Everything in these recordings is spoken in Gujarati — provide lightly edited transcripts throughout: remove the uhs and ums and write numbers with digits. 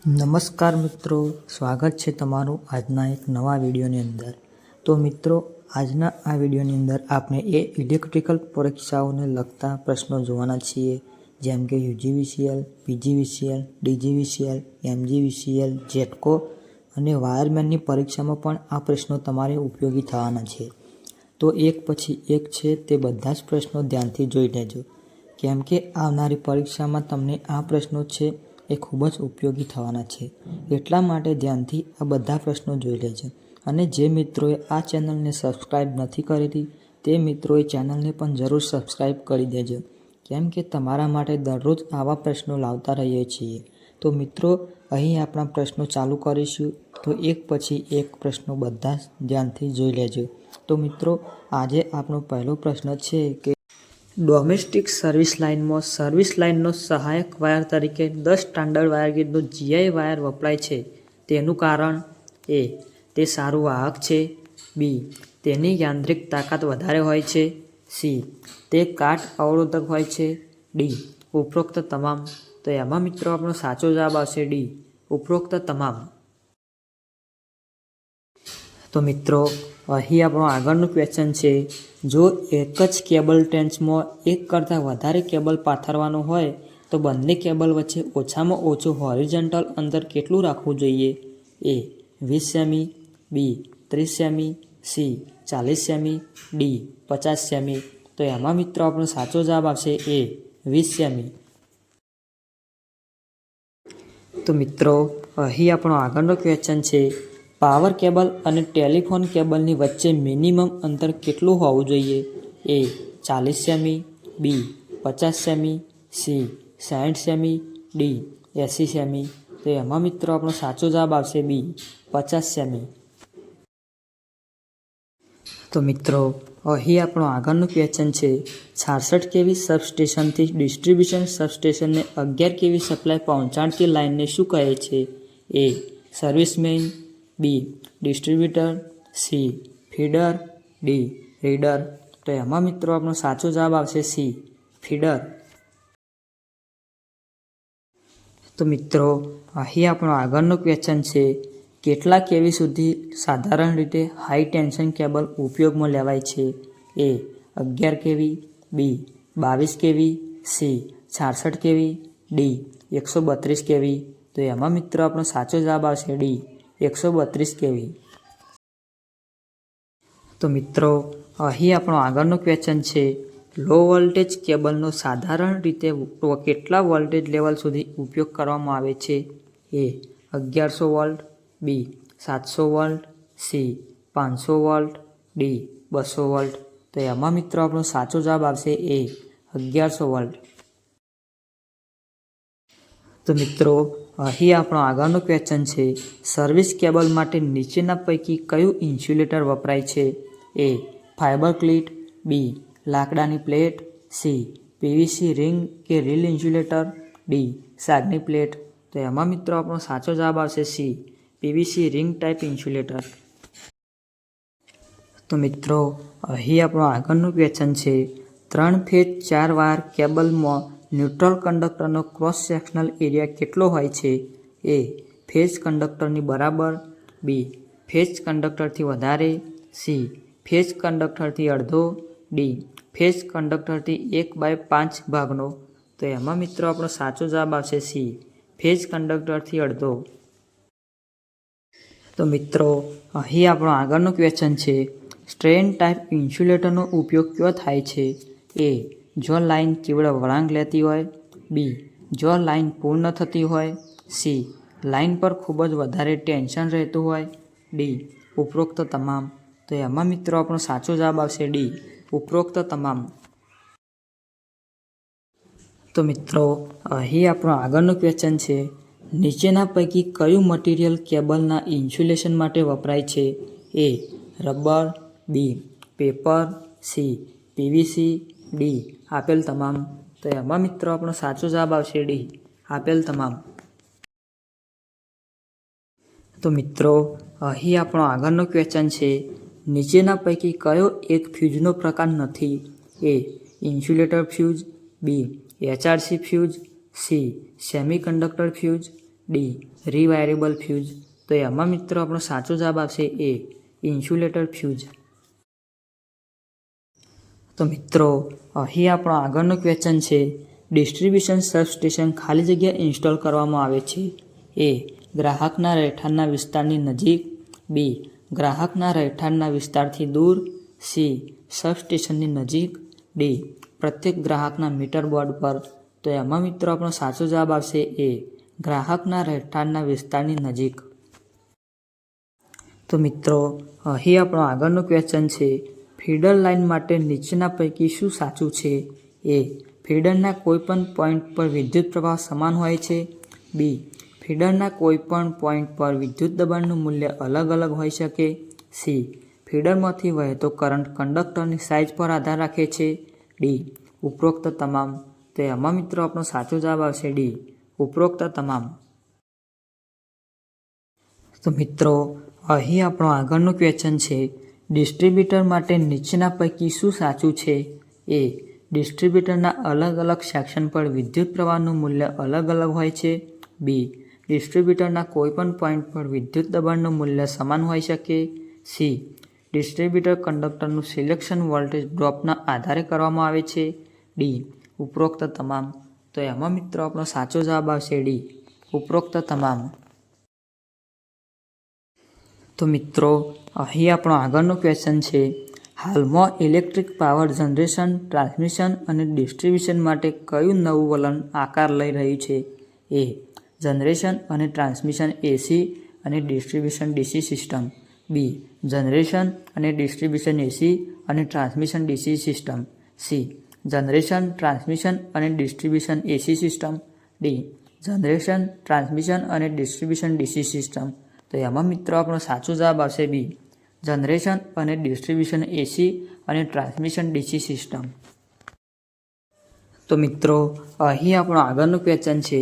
નમસ્કાર મિત્રો, સ્વાગત છે તમારું આજના એક નવા વિડીયોની અંદર। તો મિત્રો, આજના આ વિડીયોની અંદર આપણે ઇલેક્ટ્રિકલ પરીક્ષાઓને લગતા પ્રશ્નો જોવાના છીએ, જેમ કે UGVCL, PGVCL, DGVCL, MGVCL, GETCO અને વાયરમેનની પરીક્ષામાં પણ આ પ્રશ્નો તમારે ઉપયોગી થવાના છે। તો એક પછી એક છે તે બધા જ પ્રશ્નો ધ્યાનથી જોઈ લેજો, કેમ કે આવનારી પરીક્ષામાં તમને આ પ્રશ્નો છે એ ખૂબ જ ઉપયોગી થવાના છે। એટલા માટે ધ્યાનથી આ બધા પ્રશ્નો જોઈ લેજો। અને જે મિત્રોએ આ ચેનલને સબસ્ક્રાઈબ નથી કરેલી તે મિત્રોએ ચેનલને પણ જરૂર સબસ્ક્રાઈબ કરી દેજો, કેમ કે તમારા માટે દરરોજ આવા પ્રશ્નો લાવતા રહીએ છીએ। તો મિત્રો, અહીં આપણા પ્રશ્નો ચાલુ કરીશું, તો એક પછી એક પ્રશ્નો બધા જ ધ્યાનથી જોઈ લેજો। તો મિત્રો, આજે આપણો પહેલો પ્રશ્ન છે કે ડોમેસ્ટિક સર્વિસ લાઇનમાં સર્વિસ લાઇનનો સહાયક વાયર તરીકે 10 સ્ટાન્ડર્ડ વાયર ગેજનો GI વાયર વપરાય છે, તેનું કારણ? A. તે સારું વાહક છે। B. તેની યાંત્રિક તાકાત વધારે હોય છે। C. તે કાટ અવરોધક હોય છે। D. ઉપરોક્ત તમામ। તો એમાં મિત્રો આપણો સાચો જવાબ આવશે D. ઉપરોક્ત તમામ। તો મિત્રો, અહીં આપણો આગળનું ક્વેશ્ચન છે, જો એક જ કેબલ ટ્રેન્ચમાં એક કરતાં વધારે કેબલ પાથરવાનું હોય તો બંને કેબલ વચ્ચે ઓછામાં ઓછું હોરિઝોન્ટલ અંતર કેટલું રાખવું જોઈએ? A. 20 semi, B. 30 semi, C. 40 semi, D. 50 semi. તો એમાં મિત્રો આપણો સાચો જવાબ આવશે A. 20 સેમી। તો મિત્રો, અહીં આપણો આગળનો ક્વેશ્ચન છે, પાવર કેબલ અને ટેલિફોન કેબલની વચ્ચે મિનિમમ અંતર કેટલું હોવું જોઈએ? A. 40 semi, B. 50 semi, C. 60 semi, D. 80 semi. તો એમાં મિત્રો આપણો સાચો જવાબ આવશે B. 50 સેમી। તો મિત્રો, અહીં આપણો આગળનું ક્વેશ્ચન છે, 66 kV સબસ્ટેશનથી ડિસ્ટ્રીબ્યુશન સબસ્ટેશનને 11 kV સપ્લાય પહોંચાડતી લાઇનને શું કહે છે? A. Service main, B. Distributor, C. Feeder, D. Reader. તો એમાં મિત્રો આપણો સાચો જવાબ આવશે C. ફીડર। તો મિત્રો, અહીં આપણો આગળનો ક્વેશ્ચન છે, કેટલા કેવી સુધી સાધારણ રીતે હાઈ ટેન્શન કેબલ ઉપયોગમાં લેવાય છે? A. 11 kV, B. 22 kV, C. 66 kV, D. 132 kV। તો એમાં મિત્રો આપણો સાચો જવાબ આવશે D. 132 kV। તો મિત્રો, અહીં આપણો આગળનો ક્વેશ્ચન છે, લો વોલ્ટેજ કેબલનો સાધારણ રીતે કેટલા વોલ્ટેજ લેવલ સુધી ઉપયોગ કરવામાં આવે છે? A. 1100 volt, B. 700 volt, C. 500 volt, D. 200 volt. તો એમાં મિત્રો આપણો સાચો જવાબ આવશે A. 1100 વોલ્ટ। તો મિત્રો, અહીં આપણો આગળનો ક્વેશ્ચન છે, સર્વિસ કેબલ માટે નીચેના પૈકી કયું ઇન્સ્યુલેટર વપરાય છે? A. Fibre cleat, B. લાકડાની પ્લેટ, C. PVC રિંગ કે રીલ ઇન્સ્યુલેટર, D. સાગની પ્લેટ। તો એમાં મિત્રો આપણો સાચો જવાબ આવશે C. PVC રિંગ ટાઈપ ઇન્સ્યુલેટર। તો મિત્રો, અહીં આપણો આગળનું ક્વેશ્ચન છે, 3 ફેઝ 4 વાયર કેબલમાં ન્યુટ્રલ કંડક્ટરનો ક્રોસ સેક્શનલ એરિયા કેટલો હોય છે? A. ફેઝ કંડક્ટરની બરાબર, B. ફેઝ કંડક્ટરથી વધારે, C. ફેઝ કંડક્ટરથી અડધો, D. ફેઝ કંડક્ટરથી 1/5 ભાગનો। તો એમાં મિત્રો આપણો સાચો જવાબ આવશે C. ફેઝ કંડક્ટરથી અડધો। તો મિત્રો, અહીં આપણો આગળનો ક્વેશ્ચન છે, સ્ટ્રેન ટાઈપ ઇન્સ્યુલેટરનો ઉપયોગ ક્યાં થાય છે? A. જો લાઇન તીવ્ર વળાંક લેતી હોય, B. જો લાઇન પૂર્ણ થતી હોય, C. લાઇન પર ખૂબ જ વધારે ટેન્શન રહેતું હોય, D. ઉપરોક્ત તમામ। તો એમાં મિત્રો આપણો સાચો જવાબ આવશે D. ઉપરોક્ત તમામ। તો મિત્રો, અહીં આપણો આગળનો ક્વેશ્ચન છે, નીચેના પૈકી કયું મટીરિયલ કેબલના ઇન્સ્યુલેશન માટે વપરાય છે? A. Rubber, B. Paper, C. PVC, D. આપેલ તમામ। તો એમાં મિત્રો આપણો સાચો જવાબ આવશે D. આપેલ તમામ। તો મિત્રો, અહીં આપણો આગળનો ક્વેશ્ચન છે, નીચેના પૈકી કયો એક ફ્યુઝનો પ્રકાર નથી? A. Insulator fuse, B. HRC fuse, C. Semiconductor fuse, D rewirable fuse? તો એમાં મિત્રો આપણો સાચો જવાબ આવશે એ ઇન્સ્યુલેટર ફ્યુઝ. તો મિત્રો અહીં આપણો આગળનો ક્વેશ્ચન છે, ડિસ્ટ્રીબ્યુશન સબસ્ટેશન ખાલી જગ્યા ઇન્સ્ટોલ કરવામાં આવે છે. એ ગ્રાહકના રહેઠાણના વિસ્તારની નજીક, બી ગ્રાહકના રહેઠાણના વિસ્તારથી દૂર, સી સબસ્ટેશનની નજીક, ડી પ્રત્યેક ગ્રાહકના મીટર બોર્ડ પર? તો એમાં મિત્રો આપણો સાચો જવાબ આવશે એ ગ્રાહકના રહેઠાણના વિસ્તારની નજીક. તો મિત્રો અહીં આપણો આગળનો ક્વેશ્ચન છે, ફીડર લાઇન માટે નીચેના પૈકી શું સાચું છે? એ ફીડરના કોઈપણ પોઈન્ટ પર વિદ્યુત પ્રવાહ સમાન હોય છે. બી ફીડરના કોઈપણ પોઈન્ટ પર વિદ્યુત દબાણનું મૂલ્ય અલગ અલગ હોઈ શકે. સી ફીડરમાંથી વહેતો કરંટ કંડક્ટરની સાઇઝ પર આધાર રાખે છે. ડી ઉપરોક્ત તમામ? તો એમાં મિત્રો આપણો સાચો જવાબ આવશે ડી ઉપરોક્ત તમામ. તો મિત્રો અહીં આપણો આગળનો ક્વેશ્ચન છે, ડિસ્ટ્રીબ્યુટર માટે નીચેના પૈકી શું સાચું છે? એ ડિસ્ટ્રીબ્યુટરના અલગ અલગ સેક્શન પર વિદ્યુત પ્રવાહનું મૂલ્ય અલગ અલગ હોય છે. બી ડિસ્ટ્રીબ્યુટરના કોઈપણ પોઈન્ટ પર વિદ્યુત દબાણનું મૂલ્ય સમાન હોઈ શકે. સી ડિસ્ટ્રીબ્યુટર કંડક્ટરનું સિલેક્શન વોલ્ટેજ ડ્રોપના આધારે કરવામાં આવે છે. ડી ઉપરોક્ત તમામ? તો એમાં મિત્રો આપણો સાચો જવાબ આવશે ડી ઉપરોક્ત તમામ. તો મિત્રો અહીં આપણો આગળનો ક્વેશ્ચન છે, હાલમાં ઇલેક્ટ્રિક પાવર જનરેશન, ટ્રાન્સમિશન અને ડિસ્ટ્રીબ્યુશન માટે કયું નવું વલણ આકાર લઈ રહ્યું છે? એ જનરેશન અને ટ્રાન્સમિશન એસી અને distribution DC system. B generation અને ડિસ્ટ્રીબ્યુશન એસી અને transmission DC system. C generation, transmission અને distribution AC system. D generation, transmission અને ડિસ્ટ્રીબ્યુશન ડીસી સિસ્ટમ. તો એમાં મિત્રો આપણો સાચો જવાબ આવશે બી જનરેશન અને ડિસ્ટ્રીબ્યુશન એસી અને ટ્રાન્સમિશન ડીસી સિસ્ટમ. તો મિત્રો અહીં આપણો આગળનો ક્વેશ્ચન છે,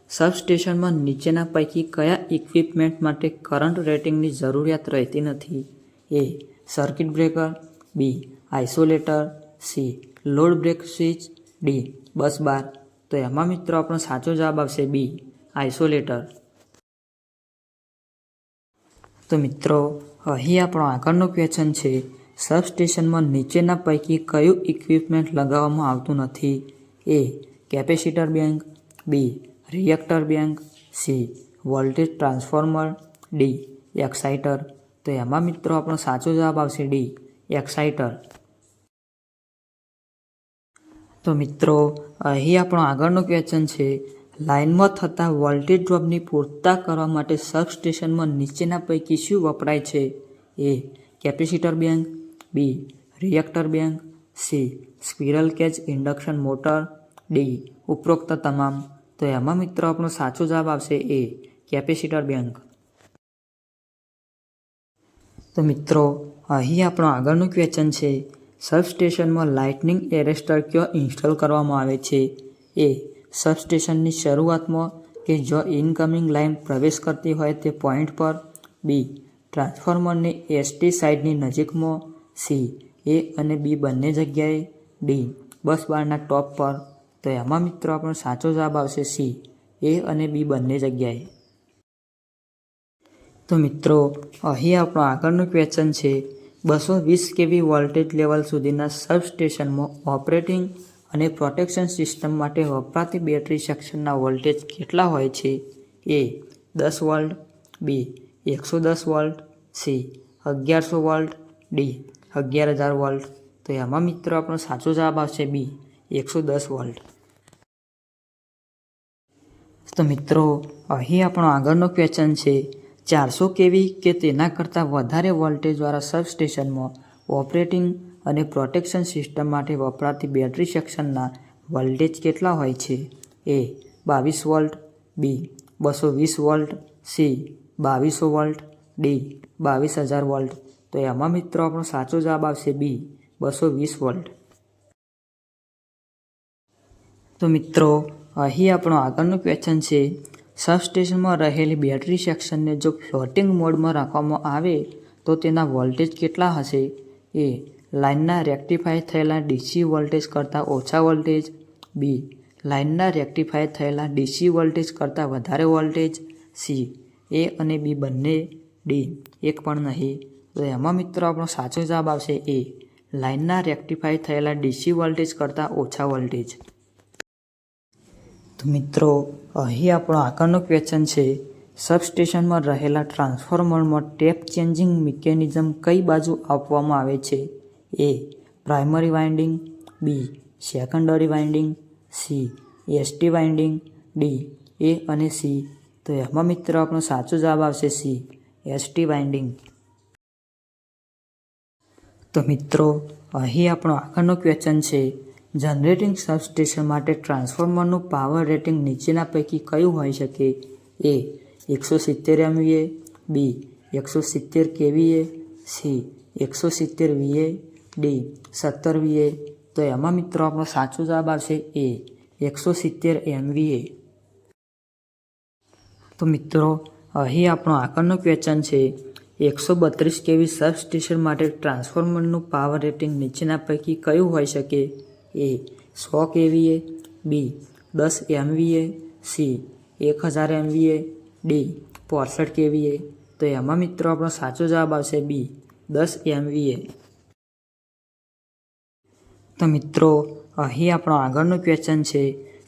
સબસ્ટેશનમાં નીચેના પૈકી કયા ઇક્વિપમેન્ટ માટે કરંટ રેટિંગની જરૂરિયાત રહેતી નથી? A circuit breaker, B isolator, C load break switch, D bus bar. તો એમાં મિત્રો આપણો સાચો જવાબ આવશે બી આઇસોલેટર. તો મિત્રો અહીં આપણો આગળનો ક્વેશ્ચન છે, સબસ્ટેશનમાં નીચેના પૈકી કયું ઇક્વિપમેન્ટ લગાવવામાં આવતું નથી? A capacitor bank, B reactor bank, C voltage transformer, D exciter. તો એમાં મિત્રો આપણો સાચો જવાબ આવશે ડી એક્સાઇટર. તો મિત્રો અહીં આપણો આગળનો ક્વેશ્ચન છે, લાઇનમાં થતા વોલ્ટેજ ડ્રોપની પૂર્તતા કરવા માટે સબસ્ટેશનમાં નીચેના પૈકી શું વપરાય છે? A capacitor bank, B reactor bank, C squirrel cage induction motor, D ઉપરોક્ત તમામ. તો એમાં મિત્રો આપણો સાચો જવાબ આવશે એ કેપેસિટર બેંક. તો મિત્રો અહીં આપણો આગળનો ક્વેશ્ચન છે, સબસ્ટેશનમાં લાઇટનિંગ એરેસ્ટર ક્યાં ઇન્સ્ટોલ કરવામાં આવે છે? એ સબસ્ટેશનની શરૂઆતમાં કે જો ઇનકમિંગ લાઇન પ્રવેશ કરતી હોય તે પોઈન્ટ પર, બી ટ્રાન્સફોર્મરની એસટી સાઇડની નજીકમાં, સી એ અને બી બંને જગ્યાએ, ડી બસ બારના ટોપ પર. તો એમાં મિત્રો આપણો સાચો જવાબ આવશે સી એ અને બી બંને જગ્યાએ. તો મિત્રો અહીં આપણો આગળનો ક્વેશ્ચન છે, 220 kV વોલ્ટેજ લેવલ સુધીના સબસ્ટેશનમાં ઓપરેટિંગ અને પ્રોટેક્શન સિસ્ટમ માટે વપરાતી બેટરી સેક્શનના વોલ્ટેજ કેટલા હોય છે? એ 10 વોલ્ટ, બી 110 volt, C 1100 volt, D 11000 volt. તો એમાં મિત્રો આપણો સાચો જવાબ આવશે બી 110 વોલ્ટ. તો મિત્રો અહીં આપણો આગળનો ક્વેશ્ચન છે, 400 kV કે તેના કરતાં વધારે વોલ્ટેજવાળા સબસ્ટેશનમાં ઓપરેટિંગ અને પ્રોટેક્શન સિસ્ટમ માટે વપરાતી બેટરી સેક્શનના વોલ્ટેજ કેટલા હોય છે? એ 22 વોલ્ટ, બી 220 volt, C 2200 volt, D 22000 volt. તો એમાં મિત્રો આપણો સાચો જવાબ આવશે બી 220 વોલ્ટ. તો મિત્રો અહીં આપણો આગળનો ક્વેશ્ચન છે, સબસ્ટેશનમાં રહેલી બેટરી સેક્શનને જો ફ્લોટિંગ મોડમાં રાખવામાં આવે તો તેના વોલ્ટેજ કેટલા હશે? એ લાઇનના રેક્ટિફાય થયેલા ડીસી વોલ્ટેજ કરતાં ઓછા વોલ્ટેજ, બી લાઇનના રેક્ટિફાય થયેલા ડીસી વોલ્ટેજ કરતાં વધારે વોલ્ટેજ, સી એ અને બી બંને, ડી એક પણ નહીં. તો એમાં મિત્રો આપણો સાચો જવાબ આવશે એ, લાઇનના રેક્ટિફાઈ થયેલા ડીસી વોલ્ટેજ કરતાં ઓછા વોલ્ટેજ. તો મિત્રો અહીં આપણો આગળનો ક્વેશ્ચન છે, સબસ્ટેશનમાં રહેલા ટ્રાન્સફોર્મરમાં ટેપ ચેન્જિંગ મિકેનિઝમ કઈ બાજુ આપવામાં આવે છે? A primary winding, B secondary winding, C ST winding, D A અને સી. તો એમાં મિત્રો આપણો સાચો જવાબ આવશે સી એસટી વાઇન્ડિંગ. તો મિત્રો અહીં આપણો આગળનો ક્વેશ્ચન છે, જનરેટિંગ સબસ્ટેશન માટે ટ્રાન્સફોર્મરનું પાવર રેટિંગ નીચેના પૈકી કયું હોઈ શકે? એ 170 MVA, બી 170 kVA, C 170 VA, D 17 VA. તો એમાં મિત્રો આપણો સાચો જવાબ આવશે એ 170 MVA. તો મિત્રો અહીં આપણો આગળનો ક્વેશ્ચન છે, 132 kV સબસ્ટેશન માટે ટ્રાન્સફોર્મરનું પાવર રેટિંગ નીચેના પૈકી કયું હોઈ શકે? એ 100 kVA, બી 10 MVA, C 1000 MVA, D 65 kVA. તો એમાં મિત્રો આપણો સાચો જવાબ આવશે બી 10 MVA. તો મિત્રો અહીં આપણો આગળનો ક્વેશ્ચન છે,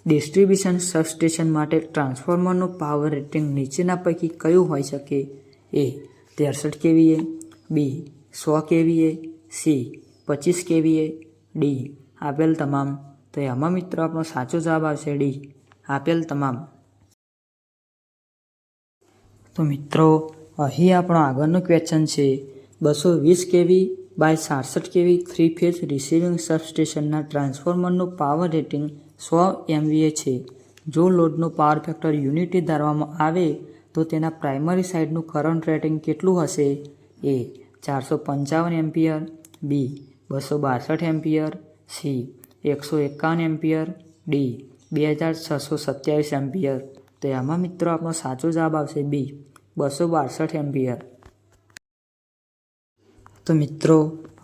ડિસ્ટ્રીબ્યુશન સબસ્ટેશન માટે ટ્રાન્સફોર્મરનું પાવર રેટિંગ નીચેના પૈકી કયું હોઈ શકે? એ 63 kVA, બી 100 kVA, સી 25 kVA, ડી આપેલ તમામ. તો એમાં મિત્રો આપણો સાચો જવાબ આવશે ડી આપેલ તમામ. તો મિત્રો અહીં આપણો આગળનો ક્વેશ્ચન છે, 220 kV by 66 kV 3 phase receiving સબસ્ટેશનના ટ્રાન્સફોર્મરનું પાવર રેટિંગ 100 MVA છે. જો લોડનો પાવર ફેક્ટર યુનિટી ધારવામાં આવે તો તેના પ્રાઇમરી સાઇડનું કરંટ રેટિંગ કેટલું હશે? એ 455 એમ્પિયર, બી 262 ampere, C 151 ampere, D 2627 ampere. તો એમાં મિત્રો આપણો સાચો જવાબ આવશે બી 262 એમ્પિયર. તો મિત્રો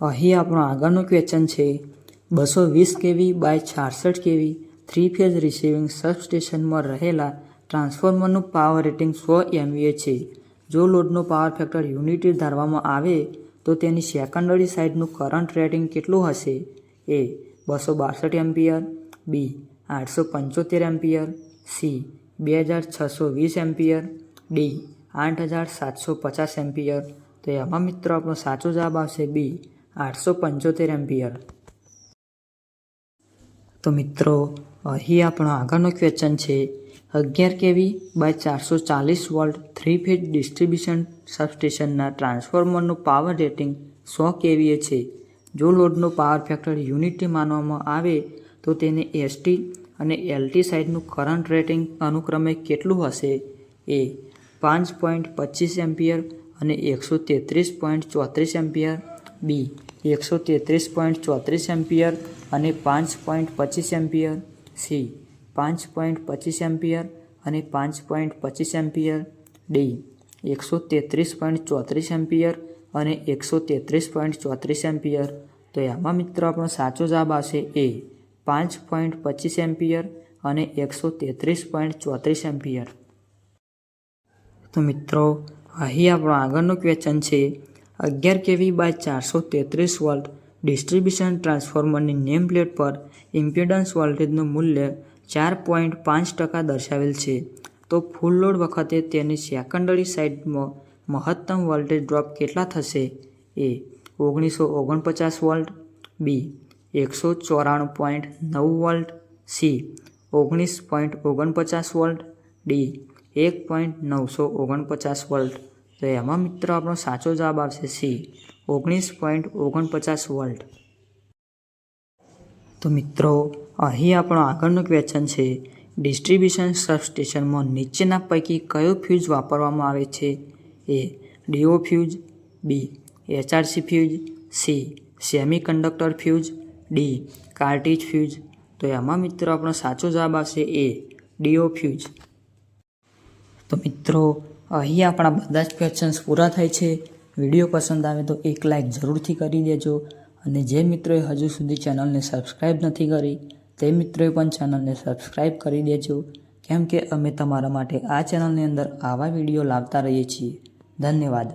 અહીં આપણો આગળનો ક્વેશ્ચન છે, 220 kV by 66 kV 3 phase receiving સબસ્ટેશનમાં રહેલા ટ્રાન્સફોર્મરનું પાવર રેટિંગ 100 MVA છે. જો લોડનો પાવર ફેક્ટર યુનિટી ધારવામાં આવે તો તેની સેકન્ડરી સાઇડનું કરંટ રેટિંગ કેટલું હશે? એ 262 એમ્પિયર, બી 875 ampere, C 2620 ampere, D 8750 ampere. તો એમાં મિત્રો આપણો સાચો જવાબ આવશે બી 875 એમ્પિયર. તો મિત્રો અહીં આપણો આગળનો ક્વેશ્ચન છે, 11 kV by 440 volt 3 phase distribution સબસ્ટેશનના ટ્રાન્સફોર્મરનું પાવર રેટિંગ 100 kVA છે. જો લોડનો પાવર ફેક્ટર યુનિટી માનવામાં આવે તો તેને એસટી અને એલટી સાઇડનું કરંટ રેટિંગ અનુક્રમે કેટલું હશે? એ 5.25 એમ્પિયર અને 133.34 એમ્પિયર, બી 133.34 એમ્પિયર અને 5.25 એમ્પિયર, સી 5.25 એમ્પિયર અને 5.25 એમ્પિયર, ડી 133.34 એમ્પિયર અને 133.34 એમ્પિયર. તો એમાં મિત્રો આપણો સાચો જવાબ આવશે એ 5.25 એમ્પિયર અને 133.34 એમ્પિયર. તો મિત્રો અહીં આપણો આગળનો ક્વેશ્ચન છે, 11 kV બાય 433 વોલ્ટ ડિસ્ટ્રીબ્યુશન ટ્રાન્સફોર્મરની નેમ પ્લેટ પર ઇમ્પિડન્સ વોલ્ટેજનું મૂલ્ય 4.5% દર્શાવેલ છે. તો ફૂલ લોડ વખતે તેની સેકન્ડરી સાઇડમાં મહત્તમ વોલ્ટેજ ડ્રોપ કેટલા થશે? એ 1949 વોલ્ટ, બી 194.9 volt, C 19.49 volt, D 1.949 volt. તો એમાં મિત્રો આપણો સાચો જવાબ આવશે સી 19.49 વોલ્ટ. તો મિત્રો અહીં આપણો આગળનો ક્વેશ્ચન છે, ડિસ્ટ્રીબ્યુશન સબસ્ટેશનમાં નીચેના પૈકી કયો ફ્યુઝ વાપરવામાં આવે છે? A DO fuse, B HRC fuse, C semiconductor fuse, D cartridge fuse. તો એમાં મિત્રો આપણો સાચો જવાબ આવશે એ ડીઓ ફ્યુઝ. તો મિત્રો અહીં આપણા બધા જ ક્વેશ્ચન્સ પૂરા થાય છે. વિડીયો પસંદ આવે તો એક લાઇક જરૂરથી કરી દેજો અને જે મિત્રોએ હજુ સુધી ચેનલને સબસ્ક્રાઈબ નથી કરી તે મિત્રોએ પણ ચેનલને સબસ્ક્રાઈબ કરી દેજો કેમ કે અમે તમારા માટે આ ચેનલની અંદર આવા વિડીયો લાવતા રહીએ છીએ. ધન્યવાદ.